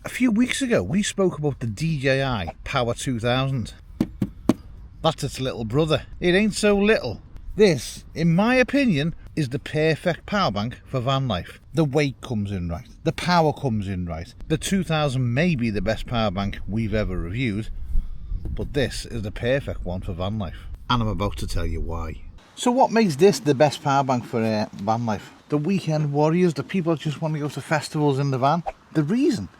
A few weeks ago we spoke about the DJI Power 2000. That's its little brother. It ain't so little. This, in my opinion, is the perfect power bank for van life. The weight comes in right, the power comes in right. The 2000 may be the best power bank we've ever reviewed, but this is the perfect one for van life. And I'm about to tell you why. So what makes this the best power bank for van life? The weekend warriors, the people that just want to go to festivals in the van. The reason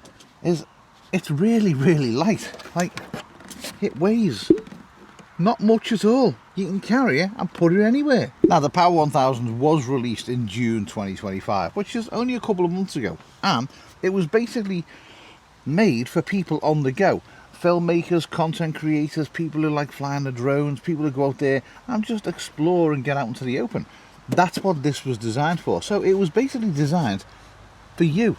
is it's really, really light. Like, it weighs not much at all. You can carry it and put it anywhere. Now, the Power 1000 was released in June 2025, which is only a couple of months ago. And it was basically made for people on the go. Filmmakers, content creators, people who like flying the drones, people who go out there and just explore and get out into the open. That's what this was designed for. So it was basically designed for you.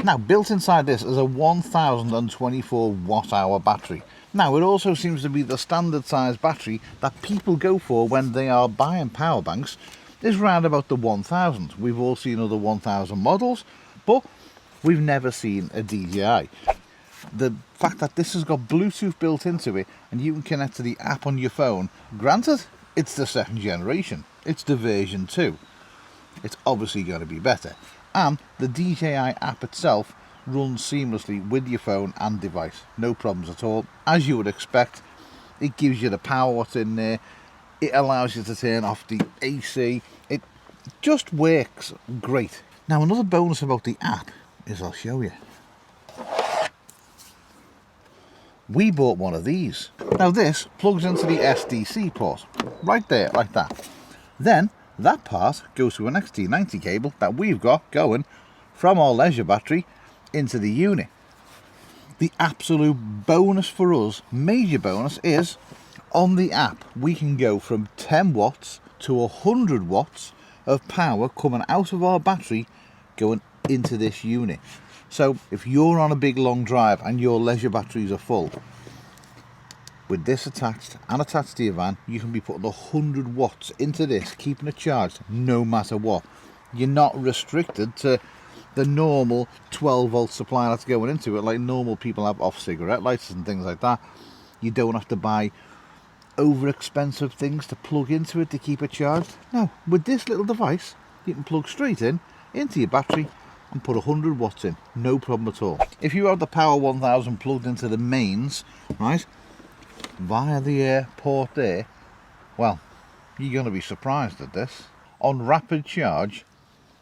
Now, built inside this is a 1024 watt hour battery. Now, it also seems to be the standard size battery that people go for when they are buying power banks is round about the 1000. We've all seen other 1000 models, but we've never seen a DJI. The fact that this has got Bluetooth built into it and you can connect to the app on your phone, granted, it's the second generation. It's the version 2. It's obviously going to be better. And the DJI app itself runs seamlessly with your phone and device. No problems at all. As you would expect, it gives you the power what's in there. It allows you to turn off the AC. It just works great. Now, another bonus about the app is I'll show you. We bought one of these. Now, this plugs into the SDC port. Right there, like that. Then that part goes to an XT90 cable that we've got going from our leisure battery into the unit. The absolute bonus for us, major bonus, is on the app we can go from 10 watts to 100 watts of power coming out of our battery going into this unit. So if you're on a big long drive and your leisure batteries are full, with this attached and attached to your van, you can be putting 100 watts into this, keeping it charged no matter what. You're not restricted to the normal 12 volt supply that's going into it, like normal people have off cigarette lights and things like that. You don't have to buy over expensive things to plug into it to keep it charged. No, with this little device, you can plug straight in into your battery and put 100 watts in, no problem at all. If you have the Power 1000 plugged into the mains, right, via the port there, well, you're going to be surprised at this. On rapid charge,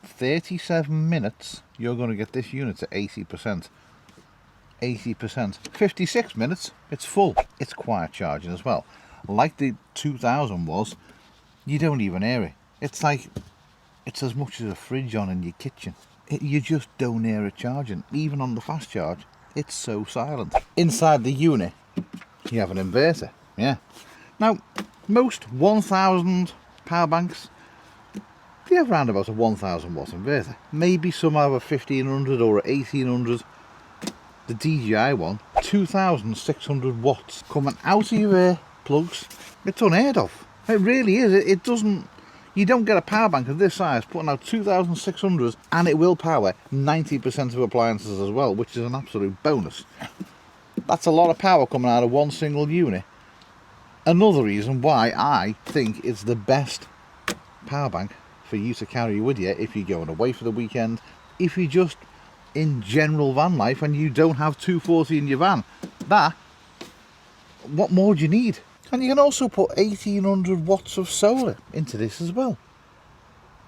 37 minutes, you're going to get this unit to 80%. 80%. 56 minutes, it's full. It's quiet charging as well. Like the 2000 was, you don't even hear it. It's like, it's as much as a fridge on in your kitchen. You just don't hear it charging. Even on the fast charge, it's so silent. Inside the unit, you have an inverter, yeah. Now, most 1000 power banks, they have around about a 1000 watt inverter. Maybe some have a 1500 or a 1800. The DJI one, 2600 watts coming out of your plugs. It's unheard of. It really is. It doesn't. You don't get a power bank of this size putting out 2600 and it will power 90% of appliances as well, which is an absolute bonus. That's a lot of power coming out of one single unit. Another reason why I think it's the best power bank for you to carry with you if you're going away for the weekend, if you're just in general van life and you don't have 240 in your van. What more do you need? And you can also put 1800 watts of solar into this as well.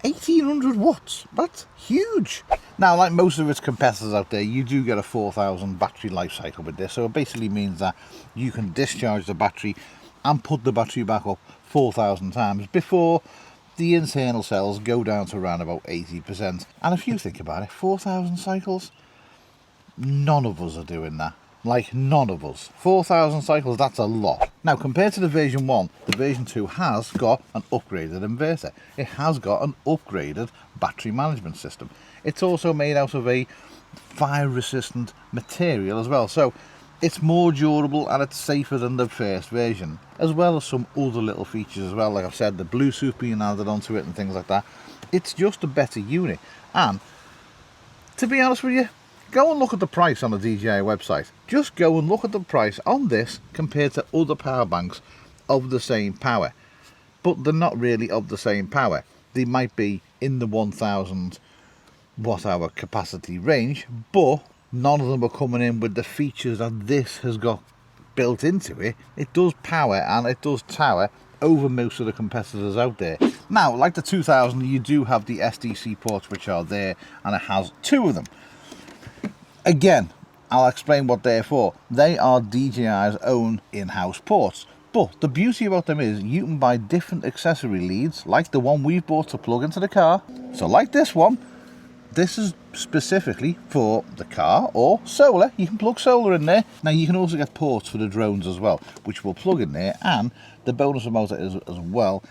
1800 watts, that's huge. Now, like most of its competitors out there, you do get a 4000 battery life cycle with this. So it basically means that you can discharge the battery and put the battery back up 4000 times before the internal cells go down to around about 80%. And if you think about it, 4000 cycles, none of us are doing that. Like, none of us. 4000 cycles, that's a lot. Now, compared to the version 1, the version 2 has got an upgraded inverter. It has got an upgraded battery management system. It's also made out of a fire-resistant material as well. So it's more durable and it's safer than the first version, as well as some other little features as well. Like I've said, the Bluetooth being added onto it and things like that. It's just a better unit. And to be honest with you, Go and look at the price on the DJI website. Just go and look at the price on this compared to other power banks of the same power. But they're not really of the same power. They might be in the 1000 watt hour capacity range, but none of them are coming in with the features that this has got built into it. It does power and it does tower over most of the competitors out there. Now, like the 2000, you do have the SDC ports which are there, and it has 2 of them. Again, I'll explain what they're for. They are DJI's own in-house ports. But the beauty about them is you can buy different accessory leads, like the one we've bought to plug into the car. So like this one, this is specifically for the car or solar. You can plug solar in there. Now you can also get ports for the drones as well, which will plug in there. And the bonus about it is as well,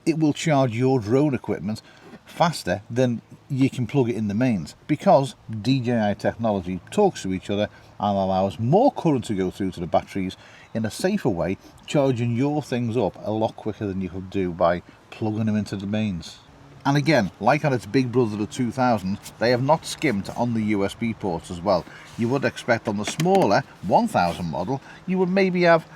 it will charge your drone equipment faster than you can plug it in the mains, because DJI technology talks to each other and allows more current to go through to the batteries in a safer way, charging your things up a lot quicker than you could do by plugging them into the mains. And again, like on its big brother the 2000, they have not skimped on the USB ports as well. You would expect on the smaller 1000 model, you would maybe have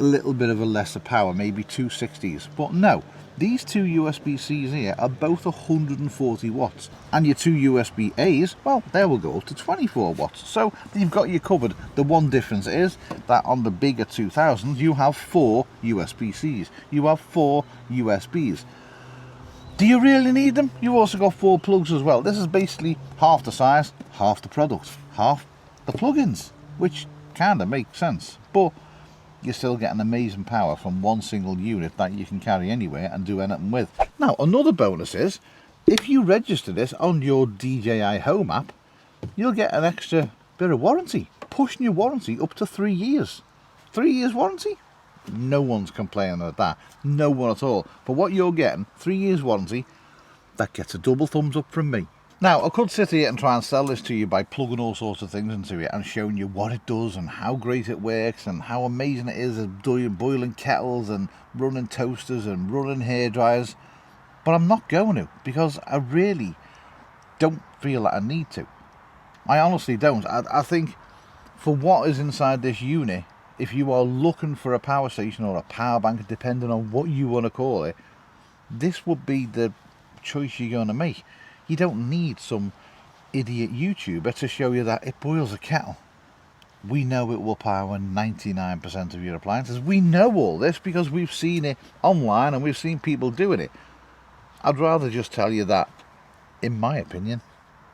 a little bit of a lesser power, maybe 260s, but no. These 2 USB-Cs here are both 140 watts, and your 2 USB-As, well, they will go up to 24 watts. So you've got you covered. The one difference is that on the bigger 2000s, you have 4 USB-Cs. You have 4 USBs. Do you really need them? You've also got 4 plugs as well. This is basically half the size, half the product, half the plugins, which kind of makes sense. But you're still getting amazing power from one single unit that you can carry anywhere and do anything with. Now, another bonus is, if you register this on your DJI Home app, you'll get an extra bit of warranty, pushing your warranty up to 3 years. 3 years warranty? No one's complaining at that. No one at all. For what you're getting, 3 years warranty, that gets a double thumbs up from me. Now, I could sit here and try and sell this to you by plugging all sorts of things into it and showing you what it does and how great it works and how amazing it is at boiling kettles and running toasters and running hair dryers. But I'm not going to, because I really don't feel that I need to. I honestly don't. I think for what is inside this unit, if you are looking for a power station or a power bank, depending on what you want to call it, this would be the choice you're going to make. You don't need some idiot YouTuber to show you that it boils a kettle. We know it will power 99% of your appliances. We know all this because we've seen it online and we've seen people doing it. I'd rather just tell you that, in my opinion,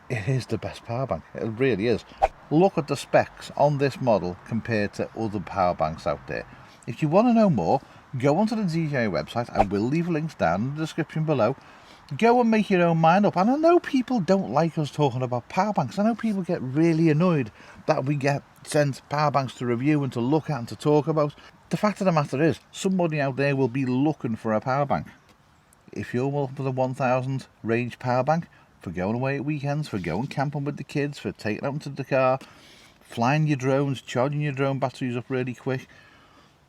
it is the best power bank. It really is. Look at the specs on this model compared to other power banks out there. If you want to know more, go onto the DJI website. I will leave links down in the description below. Go and make your own mind up. And I know people don't like us talking about power banks. I know people get really annoyed that we get sent power banks to review and to look at and to talk about. The fact of the matter is, somebody out there will be looking for a power bank. If you're looking for the 1000 range power bank, for going away at weekends, for going camping with the kids, for taking out into the car, flying your drones, charging your drone batteries up really quick,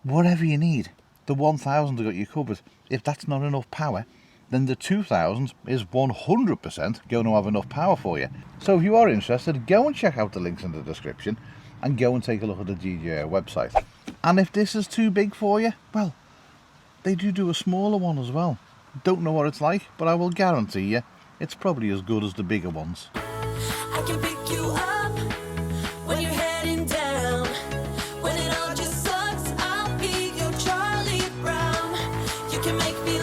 whatever you need, the 1000 have got you covered. If that's not enough power, then the 2000 is 100% going to have enough power for you. So if you are interested, go and check out the links in the description and go and take a look at the DJI website. And if this is too big for you, well, they do a smaller one as well. Don't know what it's like, but I will guarantee you it's probably as good as the bigger ones. I can pick you up when you're heading down. When it all just sucks, I'll be your Charlie Brown. You can make me